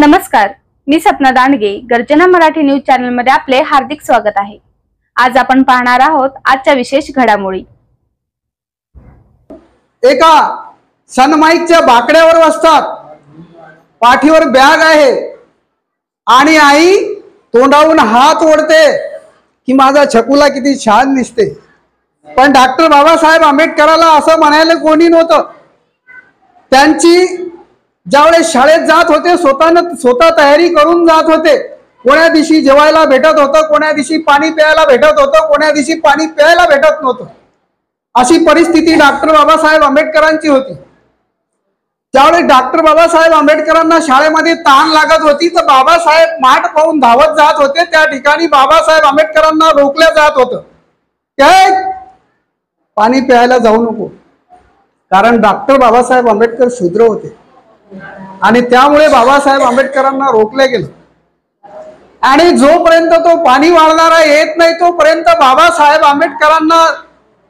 नमस्कार, मी सपना दांडगे. गर्जना Marathi news channel मध्ये आपले हार्दिक स्वागत आहे. आज आपण पाहणार आहोत आजच्या विशेष घडामोडी. एका सनमाईकच्या बाकड्यावर बसतात, पाठीवर बॅग आहे आणि आई तोंडावून हात ओढते की माझा छकुला किती छान दिसते. पण डॉक्टर बाबासाहेब आंबेडकरांना असं म्हणायला कोणी नव्हतं. त्यांची ज्यावेळेस शाळेत जात होते स्वतः तयारी करून जात होते. कोण्या दिवशी जेवायला भेटत होतं, कोण्या दिवशी पाणी प्यायला भेटत होतं, कोण्या दिवशी पाणी प्यायला भेटत नव्हतं. अशी परिस्थिती डॉक्टर बाबासाहेब आंबेडकरांची होती. ज्यावेळेस डॉक्टर बाबासाहेब आंबेडकरांना शाळेमध्ये ताण लागत होती तर बाबासाहेब माठ पाहून धावत जात होते. त्या ठिकाणी बाबासाहेब आंबेडकरांना रोखल्या जात होतं, काय पाणी प्यायला जाऊ नको. कारण डॉक्टर बाबासाहेब आंबेडकर शूद्र होते आणि त्यामुळे बाबासाहेब आंबेडकरांना रोखले गेले. आणि जोपर्यंत तो पाणी वाळणारा येत नाही तोपर्यंत बाबासाहेब आंबेडकरांना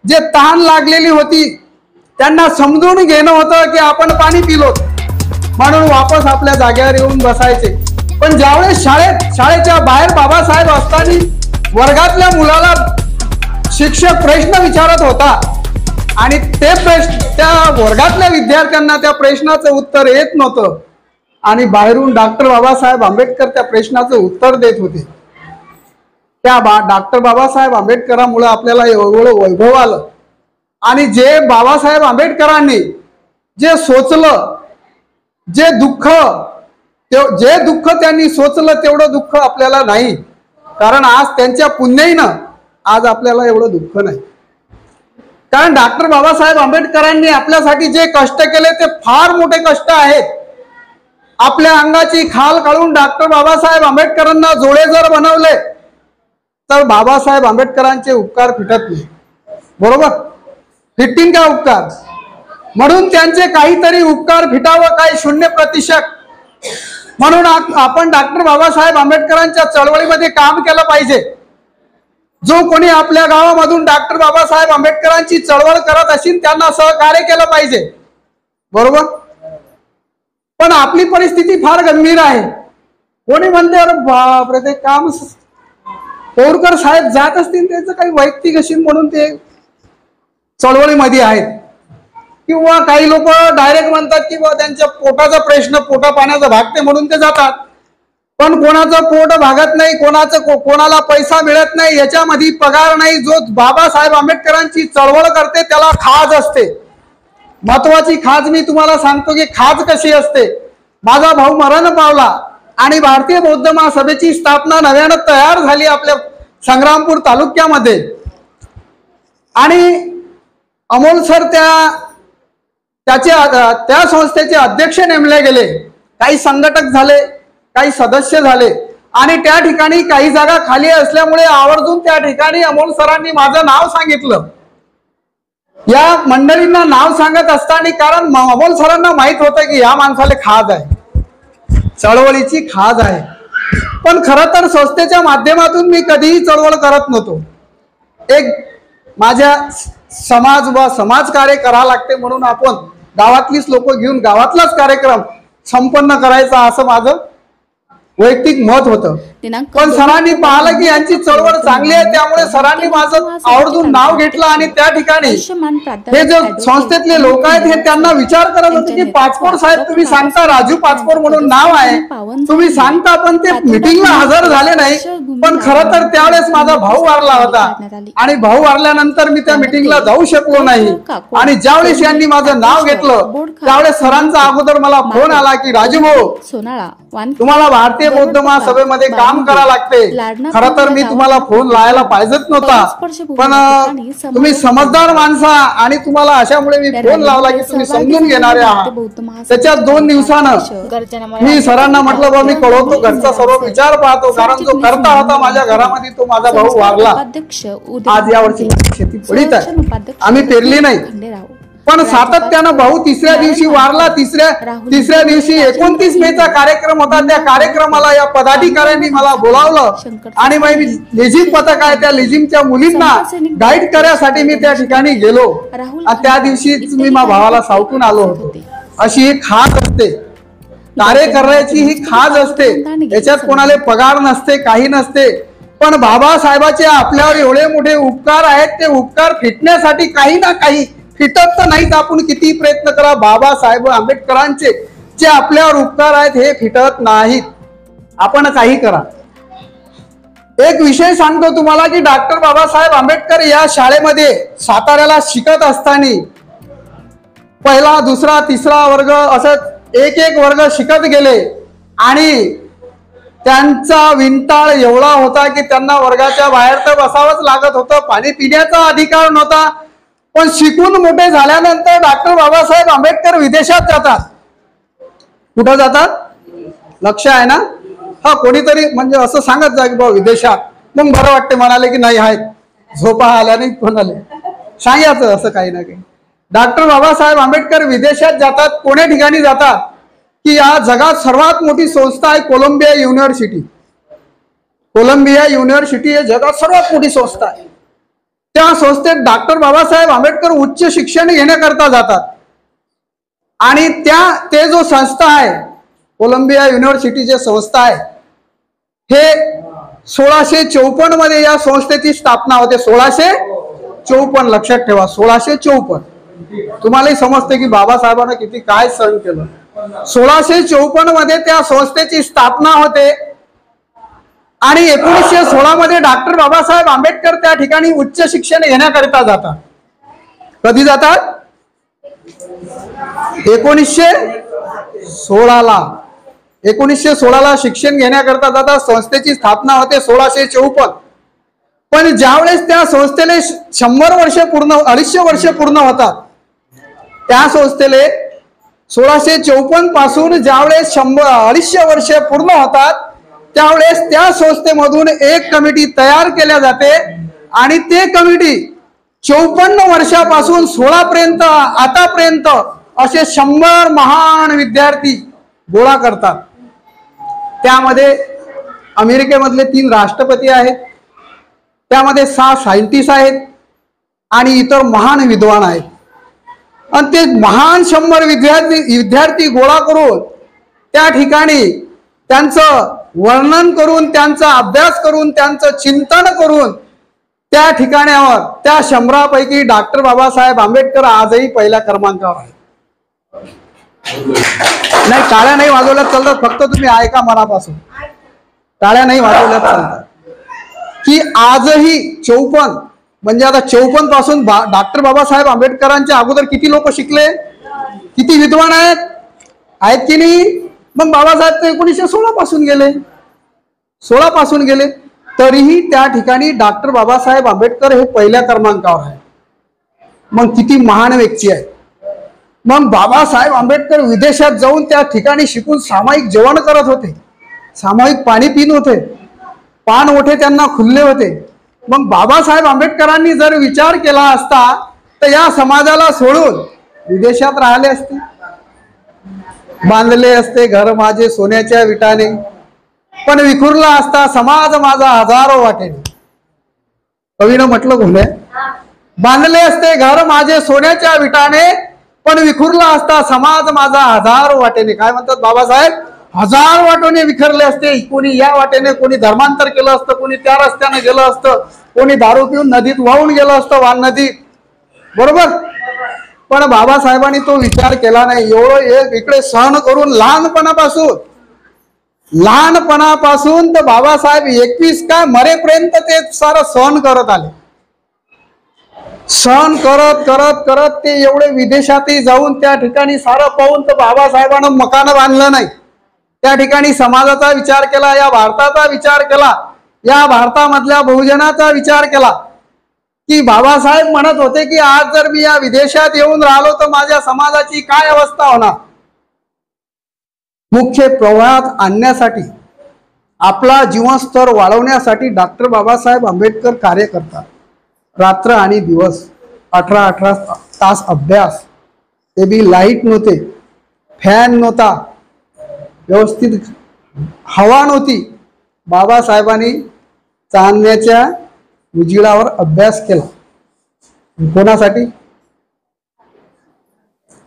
जे ताण लागलेली होती त्यांना समजून घेणं होतं की आपण पाणी पिलो म्हणून वापस आपल्या जागेवर येऊन बसायचे. पण ज्यावेळेस शाळेच्या बाहेर बाबासाहेब असताना वर्गातल्या मुलाला शिक्षक प्रश्न विचारत होता आणि ते प्रश्न त्या वर्गातल्या विद्यार्थ्यांना त्या प्रश्नाचं उत्तर येत नव्हतं आणि बाहेरून डॉक्टर बाबासाहेब आंबेडकर त्या प्रश्नाचं उत्तर देत होते. त्या डॉक्टर बाबासाहेब आंबेडकरांमुळे आपल्याला एवढं वैभव आलं. आणि जे बाबासाहेब आंबेडकरांनी जे सोचलं, जे दुःख त्यांनी सोचलं तेवढं दुःख आपल्याला नाही. कारण आज त्यांच्या पुण्याईनं आज आपल्याला एवढं दुःख नाही. कारण डॉक्टर बाबासाहेब आंबेडकरांनी आपल्यासाठी जे कष्ट केले ते फार मोठे कष्ट आहेत. आपल्या अंगाची खाल काढून डॉक्टर बाबासाहेब आंबेडकरांना जोडे जर बनवले तर बाबासाहेब आंबेडकरांचे उपकार फिटत नाही. बरोबर, फिटिंग का उपकार. म्हणून त्यांचे काहीतरी उपकार फिटावं, काही 0%. म्हणून आपण डॉक्टर बाबासाहेब आंबेडकरांच्या चळवळीमध्ये काम केलं पाहिजे. जो कोणी आपल्या गावामधून डॉक्टर बाबासाहेब आंबेडकरांची चळवळ करत असेल त्यांना सहकार्य केलं पाहिजे. बरोबर. पण आपली परिस्थिती फार गंभीर आहे. कोणी म्हणते अरे बापरे ते काम पोरकर साहेब जात असतील त्याचं काही वैयक्तिक असेल म्हणून ते चळवळीमध्ये आहेत. किंवा काही लोक डायरेक्ट म्हणतात की त्यांच्या पोटाचा प्रश्न, पोटा पाण्याचा भागते म्हणून ते जातात. पण कोणाचं पोट भागत नाही, कोणाला पैसा मिळत नाही, याच्यामध्ये पगार नाही. जो बाबासाहेब आंबेडकरांची चळवळ करते त्याला खाज असते. महत्वाची खाज मी तुम्हाला सांगतो की खाज कशी असते. माझा भाऊ मरण पावला आणि भारतीय बौद्ध महासभेची स्थापना नव्यानं तयार झाली आपल्या संग्रामपूर तालुक्यामध्ये. आणि अमोल सर त्या संस्थेचे अध्यक्ष नेमले गेले. काही संघटक झाले, काही सदस्य झाले आणि त्या ठिकाणी काही जागा खाली असल्यामुळे आवर्जून त्या ठिकाणी अमोल सरांनी माझं नाव सांगितलं. या मंडळींना नाव सांगत असताना कारण अमोल सरांना माहित होतं की या माणसाला खाज आहे, चळवळीची खाज आहे. पण खरं तर संस्थेच्या माध्यमातून मी कधीही चळवळ करत नव्हतो. एक माझ्या समाज कार्य करावं लागते म्हणून आपण गावातलीच लोक घेऊन गावातलाच कार्यक्रम संपन्न करायचा असं माझं वैयक्तिक मत होतं. पण सरांनी पाहिलं की यांची चळवळ चांगली आहे त्यामुळे सरांनी माझं आवर्जून नाव घेतलं आणि त्या ठिकाणी हे जे संस्थेतले लोक आहेत हे त्यांना विचार करत होते की पाचपोर साहेब तुम्ही सांगता, राजू पाचपोर म्हणून नाव आहे, तुम्ही सांगता पण ते मिटिंगला हजर झाले नाही. पण खरं तर त्यावेळेस माझा भाऊ वारला होता आणि भाऊ वारल्यानंतर मी त्या मिटिंगला जाऊ शकलो नाही. आणि ज्यावेळेस यांनी माझं नाव घेतलं त्यावेळेस सरांचा अगोदर मला फोन आला की राजू भाऊ तुम्हाला भारतीय बौद्ध महासभेमध्ये काम करावं लागते. खरं तर मी तुम्हाला फोन लावायला पाहिजेच नव्हता पण तुम्ही समजदार माणसा आणि तुम्हाला अशामुळे मी फोन लावला की तुम्ही समजून घेणारे आहात. त्याच्या 2 दिवसानं मी सरांना म्हटलं बा मी कळवतो, घरचा सर्व विचार पाहतो. कारण जो करता होता माझ्या घरामध्ये तो माझा भाऊ वारला. आज यावर्षी शेती पडीत आहे, आम्ही पेरली नाही. पण सातत्यानं भाऊ तिसऱ्या दिवशी वारला. तिसऱ्या दिवशी 29 मेचा कार्यक्रम होता. त्या कार्यक्रमाला या पदाधिकाऱ्यांनी मला बोलावलं आणि मी लेझिम पथक आहे त्या लेझिमच्या मुलींना गाईड करण्यासाठी मी त्या ठिकाणी गेलो. त्या दिवशी मी माझ्या भावाला सावटून आलो होतो. अशी एक खास असते. कार्य करण्याची ही खाज असते, याच्यात कोणाला पगार नसते, काही नसते, पण बाबासाहेबाचे आपल्यावर एवढे मोठे उपकार आहेत, ते उपकार फिटण्यासाठी काही ना काही फिटत तर नाहीत. आपण किती प्रयत्न करा, बाबासाहेब आंबेडकरांचे जे आपल्यावर उपकार आहेत हे फिटत नाहीत. आपण काही करा. एक विषय सांगतो तुम्हाला की डॉक्टर बाबासाहेब आंबेडकर या शाळेमध्ये साताऱ्याला शिकत असताना पहिला, दुसरा, तिसरा वर्ग असं एक एक वर्ग शिकत गेले आणि त्यांचा विंटाळ एवढा होता की त्यांना वर्गाच्या बाहेर तर बसावंच लागत होतं. पाणी पिण्याचा अधिकार नव्हता. पण शिकून मोठे झाल्यानंतर डॉक्टर बाबासाहेब आंबेडकर विदेशात जातात. कुठं जातात? लक्ष आहे ना? हा, कोणीतरी म्हणजे असं सांगत जा की बाबा विदेशात, मग बरं वाटते. म्हणाले की नाही आहेत, झोपा आल्या नाही कोणाले, सांगायचं असं काही ना काही. डॉक्टर बाबासाहेब आंबेडकर विदेशात जातात. कोण्या ठिकाणी जातात की या जगात सर्वात मोठी संस्था आहे कोलंबिया युनिव्हर्सिटी. कोलंबिया युनिव्हर्सिटी हे जगात सर्वात मोठी संस्था आहे. त्या संस्थेत डॉक्टर बाबासाहेब आंबेडकर उच्च शिक्षण घेण्याकरता जातात. आणि ते जो संस्था आहे, कोलंबिया युनिव्हर्सिटी जे संस्था आहे, हे 1654 मध्ये या संस्थेची स्थापना होते. 1654 लक्षात ठेवा, 1654. तुम्हालाही समजते की बाबासाहेबांना किती काय सहन केलं. 1654 मध्ये त्या संस्थेची स्थापना होते आणि 1916 मध्ये डॉक्टर बाबासाहेब आंबेडकर त्या ठिकाणी उच्च शिक्षण घेण्याकरिता जातात. कधी जातात? 1916ला शिक्षण घेण्याकरता जातात. संस्थेची स्थापना होते 1654. पण ज्यावेळेस त्या संस्थेला 100 वर्ष पूर्ण, 250 वर्ष पूर्ण होतात, त्या संस्थेले 1654 पासून ज्यावेळेस 250 वर्ष पूर्ण होतात, त्यावेळेस त्या संस्थेमधून एक कमिटी तयार केल्या जाते आणि ते कमिटी 54 वर्षापासून 16 पर्यंत आतापर्यंत असे 100 महान विद्यार्थी गोळा करतात. त्यामध्ये अमेरिकेमधले 3 राष्ट्रपती आहेत, त्यामध्ये 6 सायंटिस्ट आहेत आणि इतर महान विद्वान आहेत. आणि ते महान 100 विद्यार्थी गोळा करून त्या ठिकाणी त्यांचं वर्णन करून, त्यांचा अभ्यास करून, त्यांचं चिंतन करून त्या ठिकाणावर त्या 100 पैकी डॉक्टर बाबासाहेब आंबेडकर आजही पहिल्या क्रमांकावर आहेत. नाही, टाळ्या नाही वाजवल्यात चालतात, फक्त तुम्ही ऐका मनापासून. टाळ्या नाही वाजवल्यात चालतात की आजही 54 म्हणजे आता 54 पासून डॉक्टर बाबासाहेब आंबेडकरांच्या अगोदर किती लोक शिकले, किती विद्वान आहेत की नाही? मग बाबासाहेब तर 1916 पासून गेले, 16 पासून गेले, तरीही त्या ठिकाणी डॉक्टर बाबासाहेब आंबेडकर हे पहिल्या क्रमांकावर आहे. मग किती महान व्यक्ती आहे. मग बाबासाहेब आंबेडकर विदेशात जाऊन त्या ठिकाणी शिकून सामायिक जेवण करत होते, सामायिक पाणी पित होते, पान ओठे त्यांना खुलले होते. मग बाबासाहेब आंबेडकरांनी जर विचार केला असता तर या समाजाला सोडून विदेशात राहिले असते, बांधले असते घर माझे सोन्याच्या विटाने, पण विखुरला असता समाज माझा हजारो वाटेने. कवीनं म्हटलं घोले, बांधले असते घर माझे सोन्याच्या विटाने, पण विखुरला असता समाज माझा हजारो वाटेने. काय म्हणतात बाबासाहेब? 1000 वाटेने विखरले असते. कोणी या वाटेने, कोणी धर्मांतर केलं असतं, कोणी त्या रस्त्याने गेलं असतं, कोणी दारू पिऊन नदीत वाहून गेलं असतं, वान नदीत, बरोबर. पण बाबासाहेबांनी तो विचार केला नाही. एवढं इकडे सहन करून लहानपणापासून तर बाबासाहेब 21 काय मरेपर्यंत ते सारं सहन करत आले. सहन करत करत करत ते एवढे विदेशातही जाऊन त्या ठिकाणी सारं पाहून तर बाबासाहेबांना मकान बांधलं नाही. त्या ठिकाणी समाजाचा विचार केला, या भारताचा विचार केला, या भारतामधल्या बहुजनाचा विचार केला की बाबासाहेब म्हणत होते की आज जर मी या विदेशात येऊन राहिलो तर माझ्या समाजाची काय अवस्था होणार. मुख्य प्रवाहात आणण्यासाठी, आपला जीवनस्तर वाढवण्यासाठी डॉक्टर बाबासाहेब आंबेडकर कार्य करतात. रात्र आणि दिवस 18-18 तास अभ्यास, ते बी लाईट नव्हते, फॅन नव्हता, व्यवस्थित हवा नव्हती. बाबासाहेबांनी चांदण्याच्या उजिडावर अभ्यास केला. कोणासाठी?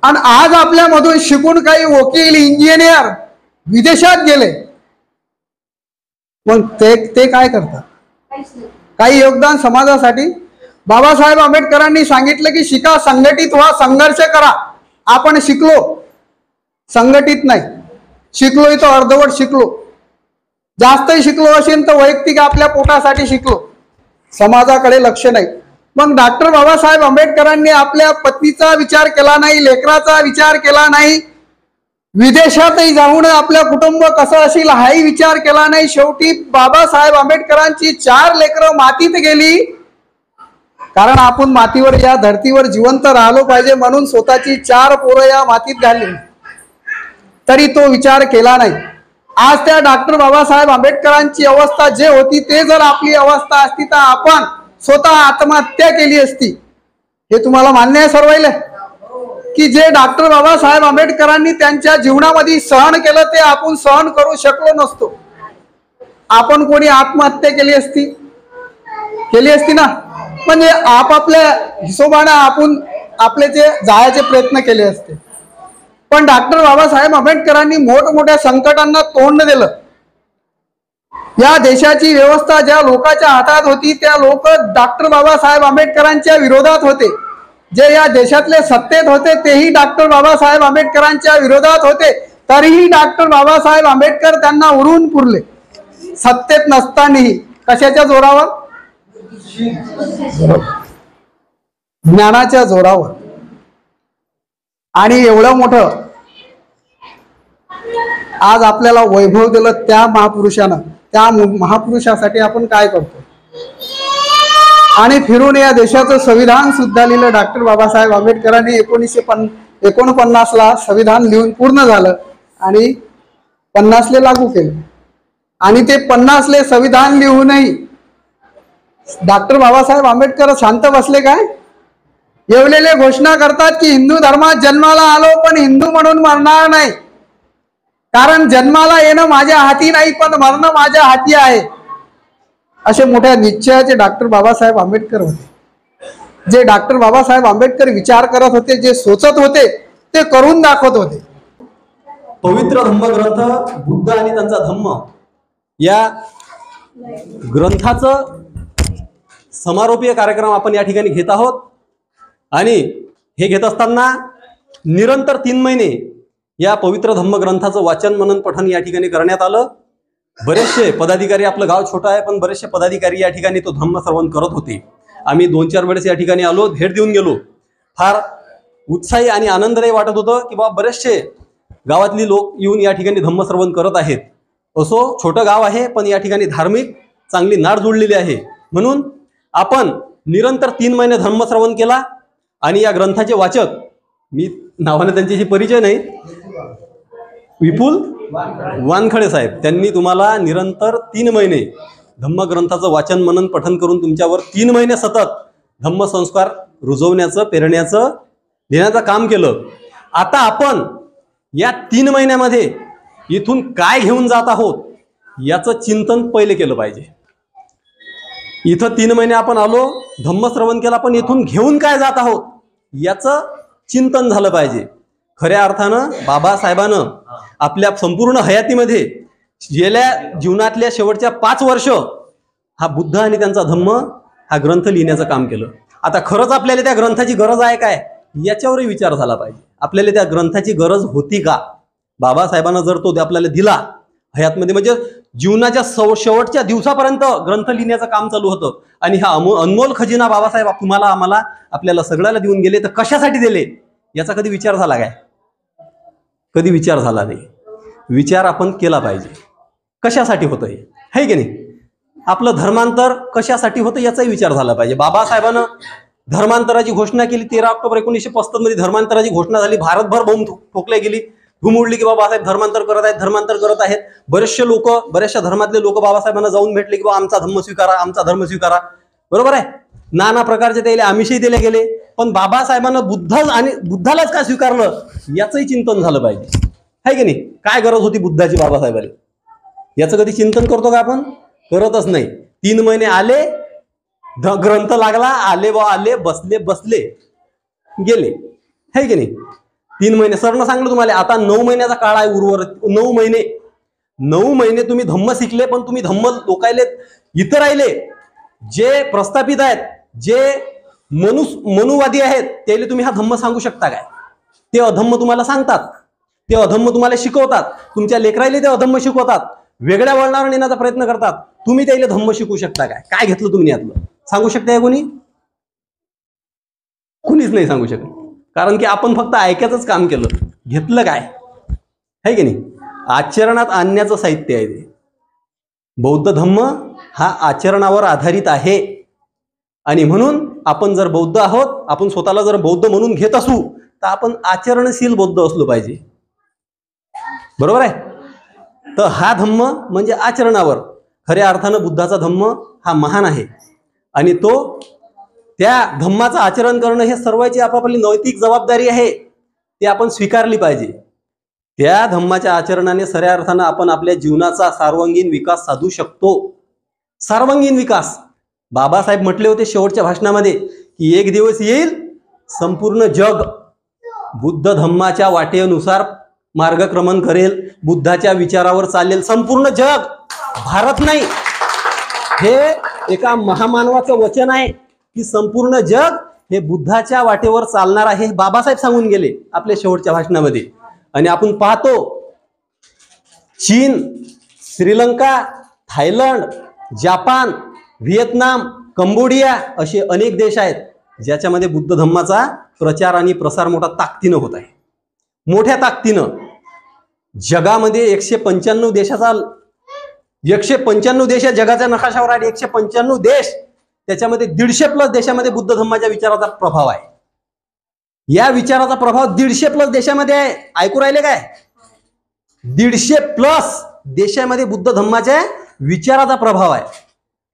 आणि आज आपल्यामधून शिकून काही वकील, इंजिनियर विदेशात गेले, पण ते काय करतात? काही योगदान समाजासाठी? बाबासाहेब आंबेडकरांनी सांगितलं की शिका, संघटित व्हा, संघर्ष करा. आपण शिकलो, संघटित नाही शिकलोय, तो अर्धवट शिकलो. जास्तही शिकलो असेल तर वैयक्तिक आपल्या पोटासाठी शिकलो, समाजाकडे लक्ष नाही. मग डॉक्टर बाबासाहेब आंबेडकरांनी आपल्या पत्नीचा विचार केला नाही, लेकराचा विचार केला नाही, विदेशातही जाऊन आपल्या कुटुंब कसं असेल हाही विचार केला नाही. शेवटी बाबासाहेब आंबेडकरांची 4 लेकरं मातीत गेली, कारण आपण मातीवर, या धर्तीवर जिवंत राहिलो पाहिजे म्हणून स्वतःची 4 पोरं या मातीत घालली, तरी तो विचार केला नाही. आज त्या डॉक्टर बाबासाहेब आंबेडकरांची अवस्था जे होती ते जर आपली अवस्था असती तर आपण स्वतः आत्महत्या केली असती. हे तुम्हाला मान्य आहे सर्वांना की जे डॉक्टर बाबासाहेब आंबेडकरांनी त्यांच्या जीवनामध्ये सहन केलं ते आपण सहन करू शकलो नसतो. आपण कोणी आत्महत्या केली असती ना, म्हणजे आपापल्या हिशोबाने आपण आपले जे जायचे प्रयत्न केले असते. पण डॉक्टर बाबासाहेब आंबेडकरांनी मोठमोठ्या संकटांना तोंड दिलं. या देशाची व्यवस्था ज्या लोकांच्या हातात होती त्या लोक डॉक्टर बाबासाहेब आंबेडकरांच्या विरोधात होते. जे या देशातले सत्तेत होते तेही डॉक्टर बाबासाहेब आंबेडकरांच्या विरोधात होते. तरीही डॉक्टर बाबासाहेब आंबेडकर त्यांना उरून पुरले, सत्तेत नसतानाही. कशाच्या जोरावर? ज्ञानाच्या जोरावर. आणि एवढं मोठं आज आपल्याला वैभव दिलं त्या महापुरुषानं. त्या महापुरुषासाठी आपण काय करतो? आणि फिरून या देशाचं संविधान सुद्धा लिहिलं डॉक्टर बाबासाहेब आंबेडकरांनी. 1949ला संविधान लिहून पूर्ण झालं आणि 50ले लागू केलं. आणि ते 50ले संविधान लिहूनही डॉक्टर बाबासाहेब आंबेडकर शांत बसले काय? येवलेले घोषणा करतात की हिंदू धर्मात जन्माला आलो पण हिंदू म्हणून मरणार नाही, कारण जन्माला येणं माझ्या हाती नाही पण मरणं माझ्या हाती आहे. असे मोठ्या निश्चयाचे डॉक्टर बाबासाहेब आंबेडकर होते. जे डॉक्टर बाबासाहेब आंबेडकर विचार करत होते, जे सोचत होते ते करून दाखवत होते. पवित्र धम्मग्रंथ बुद्ध आणि त्यांचा धम्म या ग्रंथाचं समारोपीय कार्यक्रम आपण या ठिकाणी घेत आहोत. आणि हे घेत असताना निरंतर 3 महिने या पवित्र धम्मग्रंथाचं वाचन मनन पठण या ठिकाणी करण्यात आलं. बरेचसे पदाधिकारी, आपलं गाव छोटं आहे पण बरेचसे पदाधिकारी या ठिकाणी तो धम्म श्रवण करत होते. आम्ही 2-4 वेळेस या ठिकाणी आलो, भेट देऊन गेलो. फार उत्साही आणि आनंददायी वाटत होतं की बाबा बरेचसे गावातली लोक येऊन या ठिकाणी धम्म श्रवण करत आहेत. असो, छोटं गाव आहे पण या ठिकाणी धार्मिक चांगली नाड जोडलेली आहे. म्हणून आपण निरंतर 3 महिने धम्म श्रवण केला. आणि या ग्रंथाचे वाचक, मी नावाने त्यांच्याशी परिचय नाही, विपुल वानखडे साहेब, त्यांनी तुम्हाला निरंतर 3 महिने धम्मग्रंथाचं वाचन मनन पठन करून तुमच्यावर 3 महिने सतत धम्म संस्कार रुजवण्याचं, पेरण्याचं, देण्याचं काम केलं. आता आपण या 3 महिन्यामध्ये इथून काय घेऊन जात आहोत याचं चिंतन पहिले केलं पाहिजे. इथं 3 महिने आपण आलो, धम्म श्रवण केला, पण इथून घेऊन काय जात आहोत याचं चिंतन झालं पाहिजे. खऱ्या अर्थानं बाबासाहेबांनं आपल्या संपूर्ण हयातीमध्ये गेल्या जीवनातल्या शेवटच्या 5 वर्ष हा बुद्ध आणि त्यांचा धम्म हा ग्रंथ लिहिण्याचं काम केलं. आता खरंच आपल्याला त्या ग्रंथाची गरज आहे काय याच्यावरही विचार झाला पाहिजे. आपल्याला त्या ग्रंथाची गरज होती का? बाबासाहेबांना जर तो आपल्याला दिला हयातमध्ये, म्हणजे जीवनाच्या शेवटच्या दिवसापर्यंत ग्रंथ लिहिण्याचं काम चालू होतं आणि हा अनमोल खजिना बाबासाहेब तुम्हाला, आम्हाला, आपल्याला सगळ्याला देऊन गेले, तर कशासाठी दिले याचा कधी विचार झाला काय? कधी विचार झाला नाही. विचार आपण केला पाहिजे. कशासाठी होतं हे, है की नाही? आपलं धर्मांतर कशासाठी होतं याचाही विचार झाला पाहिजे. बाबासाहेबांना धर्मांतराची घोषणा केली 13 ऑक्टोबर 1965 मध्ये धर्मांतराची घोषणा झाली. भारतभर बोंब ठोकल्या गेली, धूम उडली की बाबासाहेब धर्मांतर करत आहेत, धर्मांतर करत आहेत. बरेचसे लोक, बऱ्याचशा धर्मातले लोक बाबासाहेबांना जाऊन भेटले की बाबा आमचा धर्म स्वीकारा, आमचा धर्म स्वीकारा. बरोबर आहे, नाना प्रकारचे त्याले आमिषही दिले गेले. पण बाबासाहेबांना बुद्धालाच काय स्वीकारलं याचंही चिंतन झालं पाहिजे, है की नाही? काय गरज होती बुद्धाची बाबासाहेबांना याचं कधी चिंतन करतो का आपण? करतच नाही. 3 महिने आले, ग्रंथ लागला, आले, बसले गेले, है की नाही? 3 महिने सरनं सांगलं तुम्हाला. आता 9 महिन्याचा काळ आहे उर्वरित. 9 महिने तुम्ही धम्म शिकले, पण तुम्ही धम्म लोकायले इतर राहिले जे प्रस्थापित आहेत, जे मनुवादी आहेत, त्याला तुम्ही हा धम्म सांगू शकता काय? ते अधम्म तुम्हाला सांगतात, ते अधम्म तुम्हाला शिकवतात, तुमच्या लेकरायले ते अधम्म शिकवतात, वेगळ्या वळणावर नेण्याचा प्रयत्न करतात. तुम्ही त्याला धम्म शिकू शकता काय? काय घेतलं तुम्ही यातलं? सांगू शकता कोणी? कुणीच नाही सांगू शकत. कारण की आपण फक्त ऐकायचंच काम केलं. घेतलं काय आहे की नाही? आचरणात आणण्याचं साहित्य आहे ते. बौद्ध धम्म हा आचरणावर आधारित आहे. आणि म्हणून आपण जर बौद्ध आहोत, आपण स्वतःला जर बौद्ध म्हणून घेत असू, तर आपण आचरणशील बौद्ध असलो पाहिजे. बरोबर आहे? तर हा धम्म म्हणजे आचरणावर. खऱ्या अर्थानं बुद्धाचा धम्म हा महान आहे. आणि तो त्या धम्माचं आचरण करणं हे सर्वांची आपापली नैतिक जबाबदारी आहे. ते आपण स्वीकारली पाहिजे. त्या धम्माच्या आचरणाने खऱ्या अर्थानं आपण आपल्या जीवनाचा सर्वांगीण विकास साधू शकतो. सर्वांगीण विकास. बाबासाहेब म्हटले होते शेवटच्या भाषणामध्ये की एक दिवस येईल संपूर्ण जग बुद्ध धम्माच्या वाटेनुसार मार्गक्रमण करेल, बुद्धाच्या विचारावर चालेल. संपूर्ण जग, भारत नाही. हे एका महामानवाचं वचन आहे की संपूर्ण जग हे बुद्धाच्या वाटेवर चालणार आहे. बाबासाहेब सांगून गेले आपल्या शेवटच्या भाषणामध्ये. आणि आपण पाहतो चीन, Sri Lanka, Thailand, Japan, Vietnam, Cambodia असे अनेक देश आहेत ज्याच्यामध्ये बुद्ध धम्माचा प्रचार आणि प्रसार मोठ्या ताकदीनं होत आहे. मोठ्या ताकदीनं. जगामध्ये 195 देशाचा 195 देश जगाच्या नकाशावर आहेत. 195 देश. त्याच्यामध्ये 150+ देशामध्ये बुद्ध धम्माच्या विचाराचा प्रभाव आहे. या विचाराचा प्रभाव 150+ देशामध्ये आहे. ऐकू राहिले काय? 150+ देशामध्ये बुद्ध धम्माच्या विचाराचा प्रभाव आहे.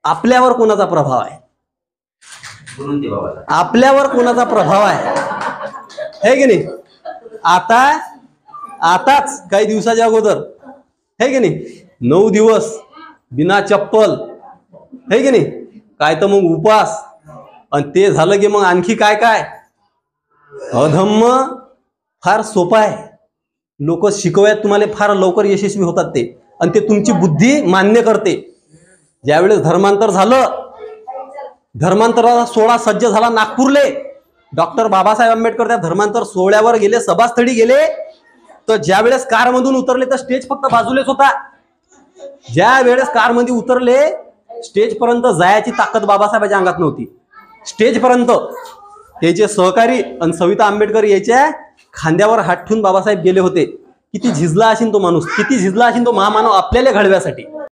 आपल्यावर कोणाचा प्रभाव आहे? आपल्यावर कोणाचा प्रभाव आहे की नाही? आताच काही दिवसाच्या अगोदर है की नाही 9 दिवस बिना चप्पल है की नाही, काय तर मग उपास, आणि ते झालं की मग आणखी काय काय अधम्म. फार सोपा आहे. लोक शिकवयात तुम्हाला फार लवकर यशस्वी होतात ते, आणि ते तुमची बुद्धी मान्य करते. ज्यावेळेस धर्मांतर झालं, धर्मांतराचा सोहळा सज्ज झाला नागपूरले, डॉक्टर बाबासाहेब आंबेडकर त्या धर्मांतर सोहळ्यावर गेले, सभास्थळी गेले, तर ज्या वेळेस कारमधून उतरले तर स्टेज फक्त बाजूलेच होता. ज्या वेळेस कारमध्ये उतरले स्टेज पर्यंत जायची ताकद बाबासाहेबांच्या अंगात नव्हती. स्टेज पर्यंत त्याचे सहकारी आणि सविता आंबेडकर याच्या खांद्यावर हात ठेवून बाबासाहेब गेले होते. किती झिजला असेल तो माणूस, किती झिजला असेल तो महामानव आपल्याला घडव्यासाठी.